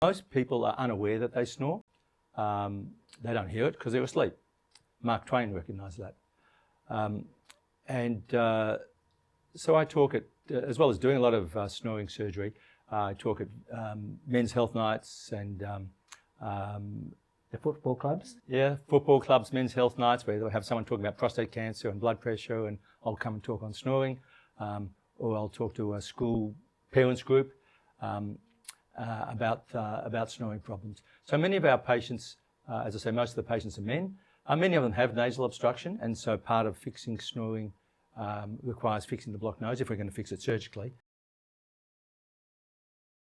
Most people are unaware that they snore. They don't hear it because they're asleep. Mark Twain recognised that. So I talk at, as well as doing a lot of snoring surgery, I talk at men's health nights and the football clubs? Yeah, football clubs, men's health nights, where they'll have someone talking about prostate cancer and blood pressure, and I'll come and talk on snoring, or I'll talk to a school parents group about snoring problems. So many of our patients, as I say, most of the patients are men. Many of them have nasal obstruction, and so part of fixing snoring requires fixing the blocked nose if we're going to fix it surgically.